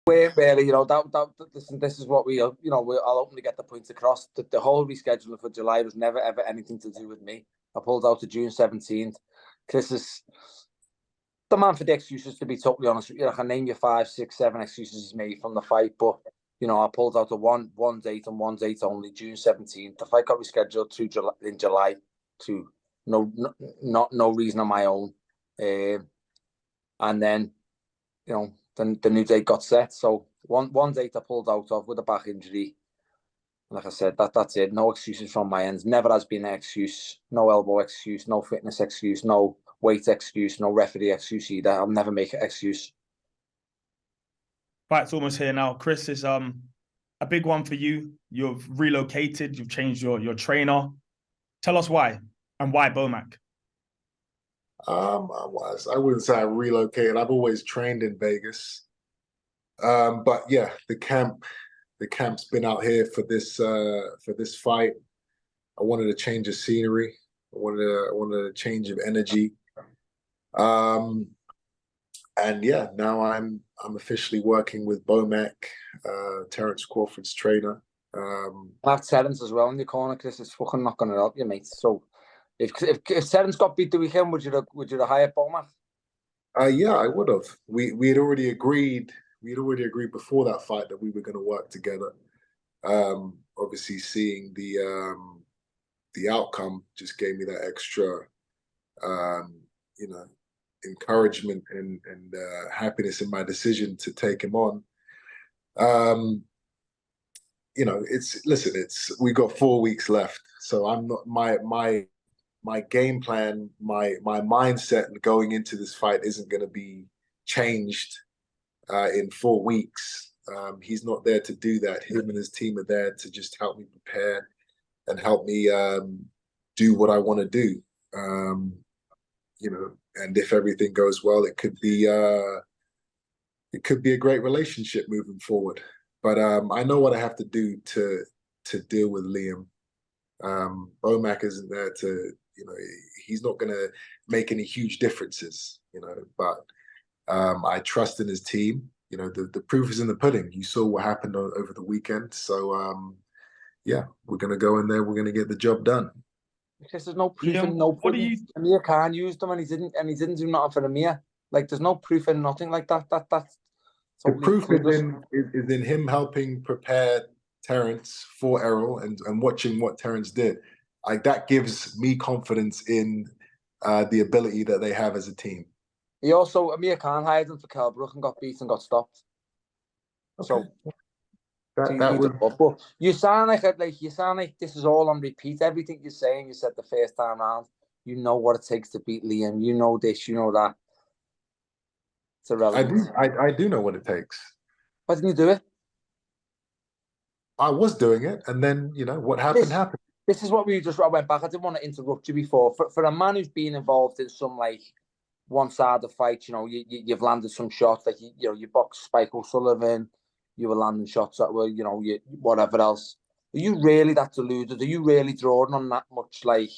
weren't really, you know, listen, this is what we, you know, I'll openly get the points across. The whole rescheduling for July was never, ever anything to do with me. I pulled out to June 17th. Chris is the man for the excuses, to be totally honest with you. I can name you 5, 6, 7 excuses he's made from the fight, but, you know, I pulled out to one date and one date only, June 17th. The fight got rescheduled to in July to no reason on my own. And then, you know, then the new date got set. So one date I pulled out of with a back injury. Like I said, that's it. No excuses from my end. Never has been an excuse. No elbow excuse. No fitness excuse. No weight excuse. No referee excuse either. I'll never make an excuse. Fight's almost here now. Chris, is a big one for you. You've relocated. You've changed your trainer. Tell us why, and why BOMAC? I wouldn't say I relocated. I've always trained in Vegas. But yeah, the camp's been out here for this fight. I wanted a change of scenery. I wanted a change of energy. And yeah, now I'm officially working with BOMAC, Terence Crawford's trainer. I have Terence as well in your corner, Chris. It's fucking not going to help you, mate. So if Terence got beat the weekend, would you have hired BOMAC? Yeah, I would have. We had already agreed. We had already agreed before that fight that we were going to work together. Obviously, seeing the outcome just gave me that extra, you know, encouragement and happiness in my decision to take him on. You know, we got 4 weeks left, so I'm not my game plan, my mindset going into this fight isn't going to be changed in 4 weeks. He's not there to do that. Him and his team are there to just help me prepare and help me do what I want to do. You know, and if everything goes well, it could be a great relationship moving forward. But I know what I have to do to deal with Liam. BOMAC isn't there to, you know, he's not going to make any huge differences, you know, but I trust in his team. You know, the proof is in the pudding. You saw what happened over the weekend. So, yeah, we're going to go in there. We're going to get the job done. Because there's no proof in no pudding. Amir Khan used them and he didn't do nothing for Amir. Like, there's no proof in nothing like that. That's the proof is in him helping prepare Terence for Errol and watching what Terence did. Like, that gives me confidence in the ability that they have as a team. He also, Amir Khan hired him for Kelbrook and got beat and got stopped. Okay. So but you sound like this is all on repeat. Everything you're saying, you said the first time around. You know what it takes to beat Liam. You know this, you know that. It's irrelevant. I do know what it takes. Why didn't you do it? I was doing it, and then, you know, what happened happened. This is what I went back. I didn't want to interrupt you before. For a man who's been involved in some, like, one-sided fights, you know, you've landed some shots, like, you know, you boxed Spike O'Sullivan, you were landing shots that were, you know, whatever else. Are you really that deluded? Are you really drawing on that much, like,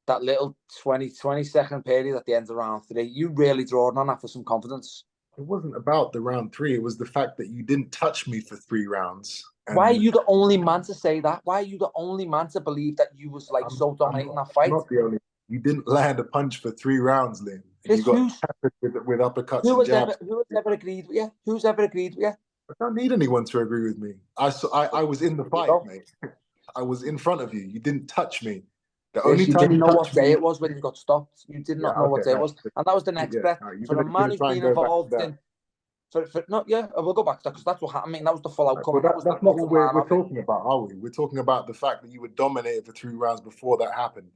that little 20-second period at the end of round 3? You really drawing on that for some confidence? It wasn't about the round 3. It was the fact that you didn't touch me for 3 rounds. Why are you the only man to say that? Why are you the only man to believe that you was, like, so dominating that fight? I'm not the only. You didn't land a punch for 3 rounds, Lynn. You got with uppercuts and jabs. Who has ever agreed with you? Who's ever agreed with you? I don't need anyone to agree with me. I was in the fight, mate. I was in front of you. You didn't touch me. The only time you didn't know what day it was when you got stopped. You did not know what day it was, and that was the next breath. For a man who's been involved in, we'll go back to that because that's what happened. I mean, that was the full outcome. That's not what we're talking about, are we? We're talking about the fact that you were dominated for 3 rounds before that happened.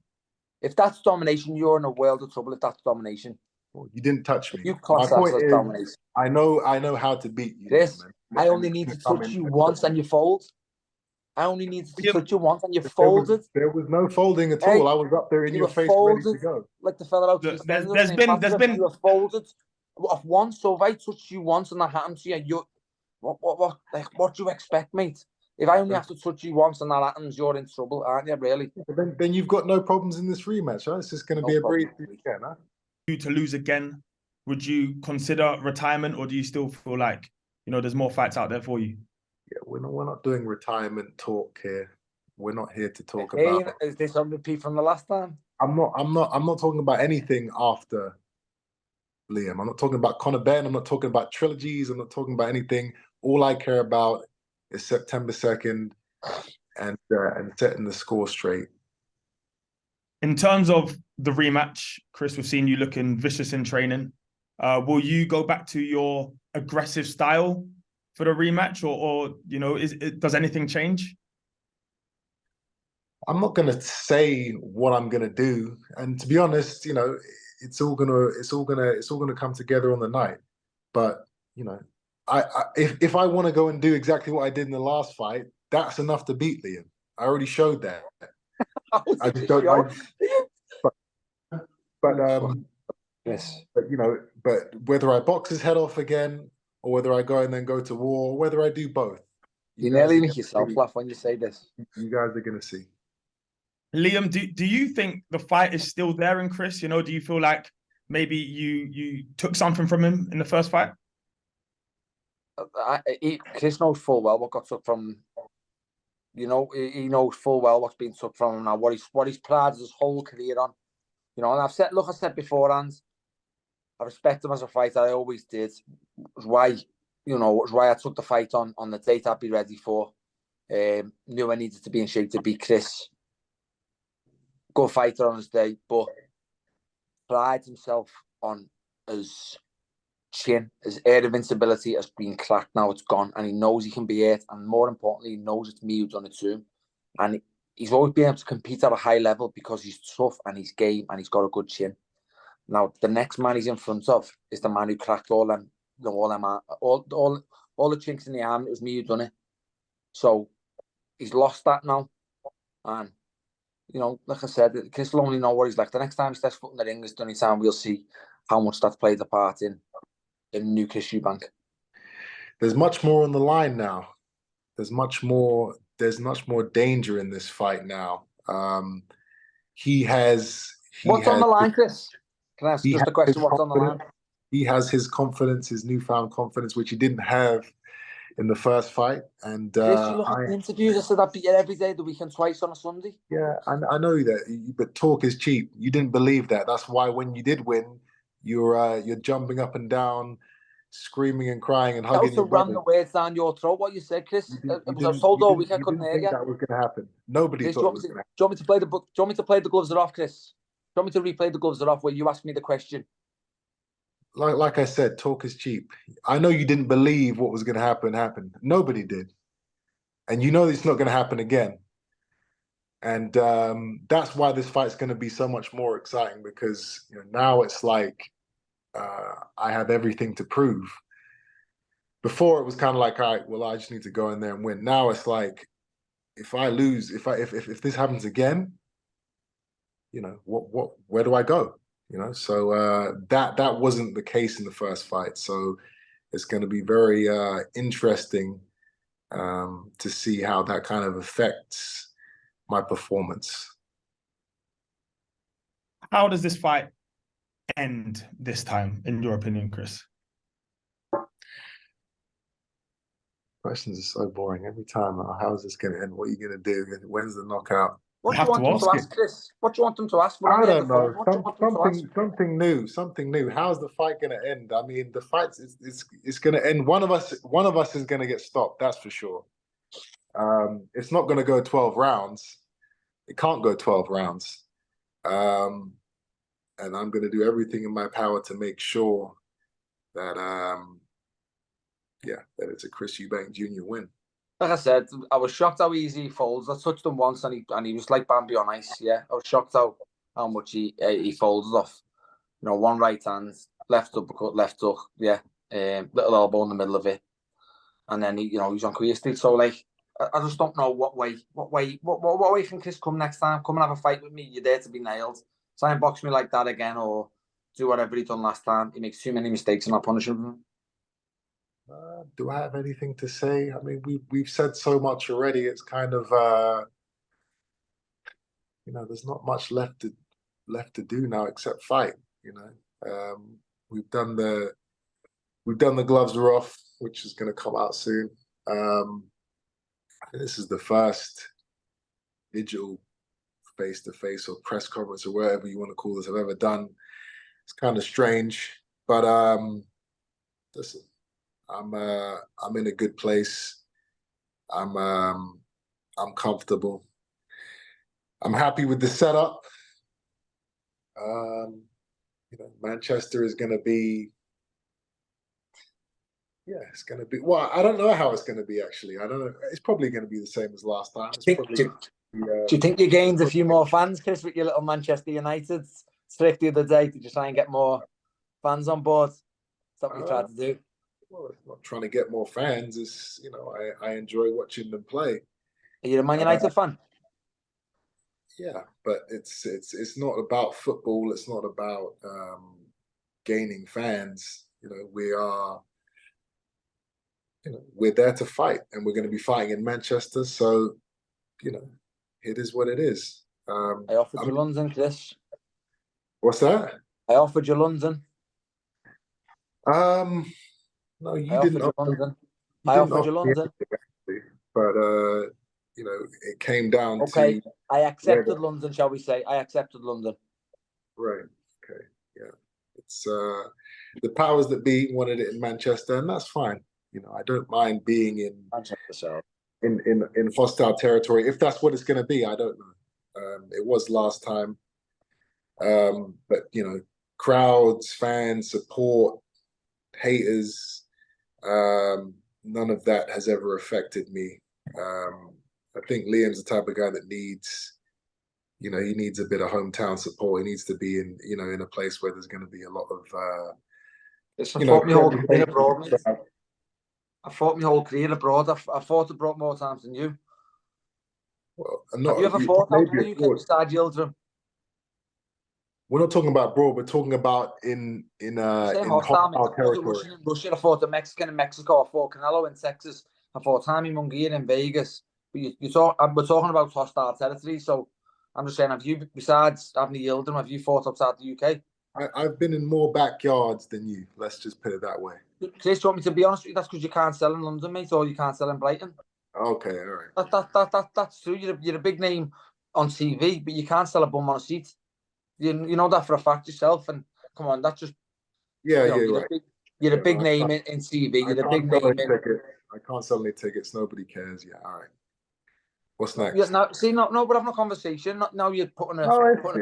If that's domination, you're in a world of trouble. If that's domination, well, you didn't touch me. You class that as domination. I know how to beat you. Chris, I only need to touch you once and you fold. I only needed to touch you once and you folded. There was no folding at all. I was up there in your face, ready to go. Like the fella out there. There's been. You were folded once. So if I touched you once and that happened to you, what do you expect, mate? If I only have to touch you once and that happens, you're in trouble, aren't you? Really? Then you've got no problems in this rematch, huh? It's just going to be a breeze weekend, huh? You to lose again, would you consider retirement, or do you still feel like you know, there's more fights out there for you? Yeah, we're not doing retirement talk here. We're not here to talk Hey, about. is this on repeat from the last time? I'm not talking about anything after Liam. I'm not talking about Conor Ben. I'm not talking about trilogies. I'm not talking about anything. All I care about is September 2nd and setting the score straight. In terms of the rematch, Chris, we've seen you looking vicious in training. Will you go back to your aggressive style for the rematch, or you know, does anything change? I'm not gonna say what I'm gonna do, and to be honest, you know, it's all gonna come together on the night. But you know, if I want to go and do exactly what I did in the last fight, that's enough to beat Liam. I already showed that. I just don't. Yes. But you know, but whether I box his head off again, or whether I go and then go to war, or whether I do both, You nearly make yourself laugh when you say this. You guys are gonna see. Liam, do you think the fight is still there in Chris? You know, do you feel like maybe you took something from him in the first fight? Chris knows full well what got took from. You know, he knows full well what's been took from him now. What he's prided his whole career on. You know, and I said beforehand, I respect him as a fighter. I always did. It was why I took the fight on the date I'd be ready for. Knew I needed to be in shape to beat Chris. Good fighter on his day, but prides himself on his chin. His air of invincibility has been cracked now. It's gone, and he knows he can be hurt. And more importantly, he knows it's me who's done it to him. And he's always been able to compete at a high level because he's tough and he's game and he's got a good chin. Now, the next man he's in front of is the man who cracked all the chinks in the arm. It was me who done it. So he's lost that now, and you know, like I said, Chris will only know what he's like. The next time he steps foot in the ring is the only time we'll see how much that's played a part in new Chris Eubank. There's much more on the line now. There's much more danger in this fight now. What's on the line, Chris? Can I ask just a question? What's on the line? He has his confidence, his newfound confidence, which he didn't have in the first fight. And Chris, you look at the interviews. I said I beat you every day of the week and twice on a Sunday. Yeah, I know that, but talk is cheap. You didn't believe that. That's why when you did win, you're jumping up and down, screaming and crying and hugging your brother. Ran the words down your throat. What you said, Chris? I was told all week I couldn't hear you. That was going to happen. Nobody thought it was going to happen. Do you want me to play the book? Do you want me to play the gloves are off, Chris? Do you want me to replay the gloves are off where you asked me the question? Like I said, talk is cheap. I know you didn't believe what was going to happen. Nobody did. And you know it's not going to happen again. And that's why this fight's going to be so much more exciting, because you know, now it's like I have everything to prove. Before it was kind of like, all right, well, I just need to go in there and win. Now it's like, if I lose, if this happens again, you know, where do I go? You know, so that wasn't the case in the first fight. So it's going to be very interesting to see how that kind of affects my performance. How does this fight end this time, in your opinion, Chris? Questions are so boring every time. How is this going to end? What are you going to do? When's the knockout? What do you want them to ask, Chris? What do you want them to ask? I don't know. Something new. How's the fight going to end? I mean, the fight's it's going to end. One of us is going to get stopped. That's for sure. It's not going to go 12 rounds. It can't go 12 rounds. And I'm going to do everything in my power to make sure that that it's a Chris Eubank Jr. win. Like I said, I was shocked how easy he folds. I touched him once and he was like Bambi on ice. Yeah, I was shocked how much he folds off. You know, one right hand, left uppercut, left hook. Yeah, little elbow in the middle of it, and then he's on clear stick. So like, I just don't know what way can Chris come next time? Come and have a fight with me. You're there to be nailed. Try and box me like that again, or do whatever he done last time. He makes too many mistakes and I'll punish him. Do I have anything to say? I mean, we've said so much already. It's kind of there's not much left to do now except fight. You know, we've done the gloves are off. which is going to come out soon. This is the first digital face-to-face or press conference or whatever you want to call this I've ever done. It's kind of strange, but listen, I'm in a good place. I'm comfortable. I'm happy with the setup. You know, Manchester is going to be, yeah, it's going to be. Well, I don't know how it's going to be actually. I don't know. It's probably going to be the same as last time. It's probably, do you think you gained a few more fans, Chris, with your little Manchester United trip the other day? Did you try and get more fans on board? Is that what you tried to do? Well, it's not trying to get more fans. It's, you know, I enjoy watching them play. Are you a Man United fan? Yeah, but it's not about football. It's not about gaining fans. You know, we're there to fight, and we're going to be fighting in Manchester. So, you know, it is what it is. I offered you London, Chris. What's that? I offered you London. No, you didn't. I offered you London. But you know, it came down to. I accepted whether... London, shall we say? I accepted London. Right. Okay. Yeah. It's the powers that be wanted it in Manchester, and that's fine. You know, I don't mind being in Manchester, in hostile territory if that's what it's going to be. I don't know. It was last time, but you know, crowds, fans, support, haters, none of that has ever affected me. I think Liam's the type of guy that needs, you know, he needs a bit of hometown support. He needs to be in, you know, in a place where there's going to be a lot of, you know, I fought my whole career abroad. I fought abroad more times than you. Well, have you ever fought out in the UK beside Yildirim? We're not talking about abroad. We're talking about in hostile territory. In Russia, I fought a Mexican in Mexico. I fought Canelo in Texas. I fought Tommy Munguia in Vegas. But we're talking about hostile territory. So I'm just saying, have you, besides having Yildirim, have you fought outside the UK? I've been in more backyards than you. Let's just put it that way. Chris, do you want me to be honest with you? That's because you can't sell in London, mate, or you can't sell in Brighton. Okay, all right. That's true. You're a big name on TV, but you can't sell a bum on a seat. You know that for a fact yourself. And come on, that's just you're right. You're a big name in TV. You're a big name in. I can't sell any tickets. Nobody cares. Yeah, all right. What's next? Yeah, we're having a conversation. Now you're putting a. I know, but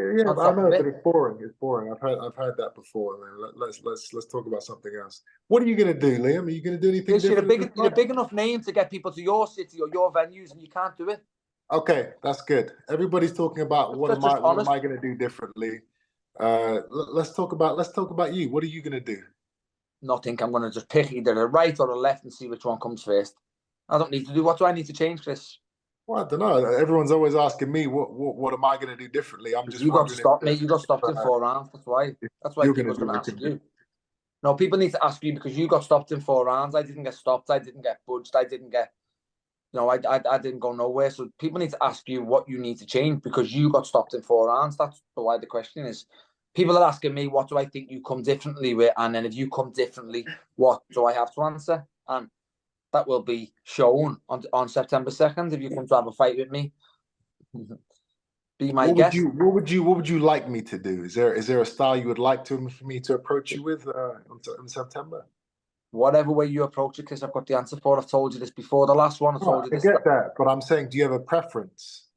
it's boring. It's boring. I've heard that before. Let's talk about something else. What are you gonna do, Liam? Are you gonna do anything different? You're a big enough name to get people to your city or your venues, and you can't do it. Okay, that's good. Everybody's talking about what am I gonna do differently. Let's talk about you. What are you gonna do? Nothing. I'm gonna just pick either the right or the left and see which one comes first. I don't need to do. What do I need to change, Chris? Well, I don't know. Everyone's always asking me what am I going to do differently. I'm just. You got stopped, mate. You got stopped in 4 rounds. That's why. That's why people's going to ask you. No, people need to ask you because you got stopped in 4 rounds. I didn't get stopped. I didn't get budged. I didn't get. I didn't go nowhere. So people need to ask you what you need to change because you got stopped in 4 rounds. That's why the question is. People are asking me, what do I think you come differently with? And then if you come differently, what do I have to answer? And that will be shown on September 2nd if you come to have a fight with me. Be my guest. What would you like me to do? Is there a style you would like for me to approach you with in September? Whatever way you approach it, because I've got the answer for it. I've told you this before. The last one I told you this. I get that, but I'm saying, do you have a preference?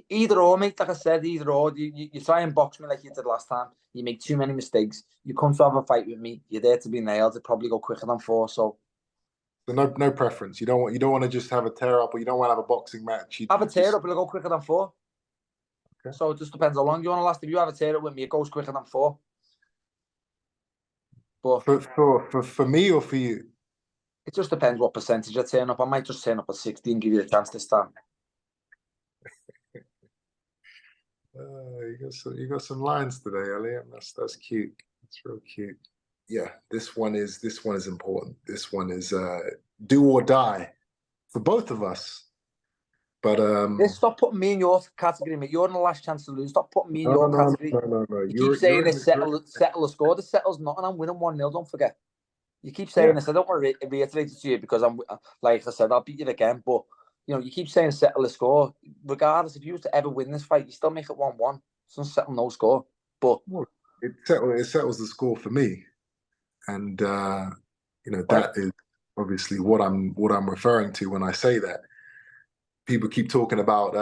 Either or, mate. Like I said, either or. You try and box me like you did last time. You make too many mistakes. You come to have a fight with me. You're there to be nailed. It'll probably go quicker than 4. So no preference. You don't want to just have a tear up, or you don't want to have a boxing match. Have a tear up, it'll go quicker than 4. Okay. So it just depends how long you want to last. If you have a tear up with me, it goes quicker than 4. But for me or for you, it just depends what percentage I turn up. I might just turn up at 60 and give you a chance this time. You got some lines today, Liam. That's cute. That's real cute. Yeah, this one is important. This one is do or die for both of us. But stop putting me in your category, mate. You're in the last chance to lose. Stop putting me in your category. No. You keep saying this settle the score. The settle's nothing. I'm winning 1-0. Don't forget. You keep saying this. I don't want to reiterate it to you because I'm, like I said, I'll beat you again. But you know, you keep saying settle the score. Regardless, if you was to ever win this fight, you still make it 1-1. It's not settle no score. But it settles the score for me, and you know, that is obviously what I'm referring to when I say that. People keep talking about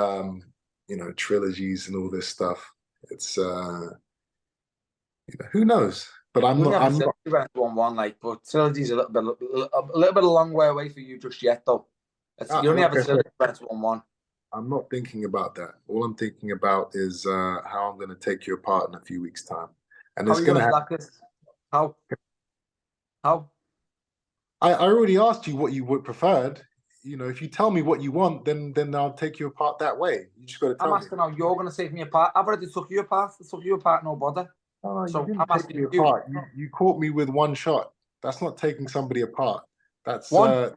you know, trilogies and all this stuff. It's you know, who knows? But I'm not. 1-1. Like, but trilogy's a little bit a long way away for you just yet, though. You only have a trilogy 1-1. I'm not thinking about that. All I'm thinking about is how I'm going to take you apart in a few weeks' time, and it's going to happen. How? I already asked you what you would preferred. You know, if you tell me what you want, then I'll take you apart that way. You just got to tell me. I'm asking how you're going to take me apart. I've already took you apart. I took you apart, no bother. Oh, so you didn't take me apart. You caught me with one shot. That's not taking somebody apart. That's a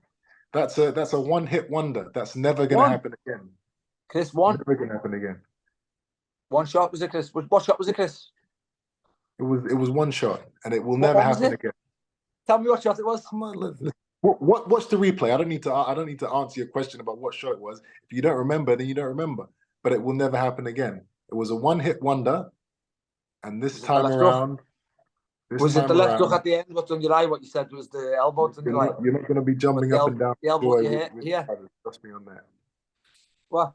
one-hit wonder. That's never going to happen again. Chris, one. Never going to happen again. One shot was it, Chris? What shot was it, Chris? It was one shot, and it will never happen again. Tell me what shot it was. Come on, watch the replay. I don't need to answer your question about what shot it was. If you don't remember, then you don't remember. But it will never happen again. It was a one-hit wonder, and this time around. Was it the left hook at the end? What's on your eye? What you said was the elbow on your eye. You're not going to be jumping up and down. The elbow you hit here. Trust me on that. What?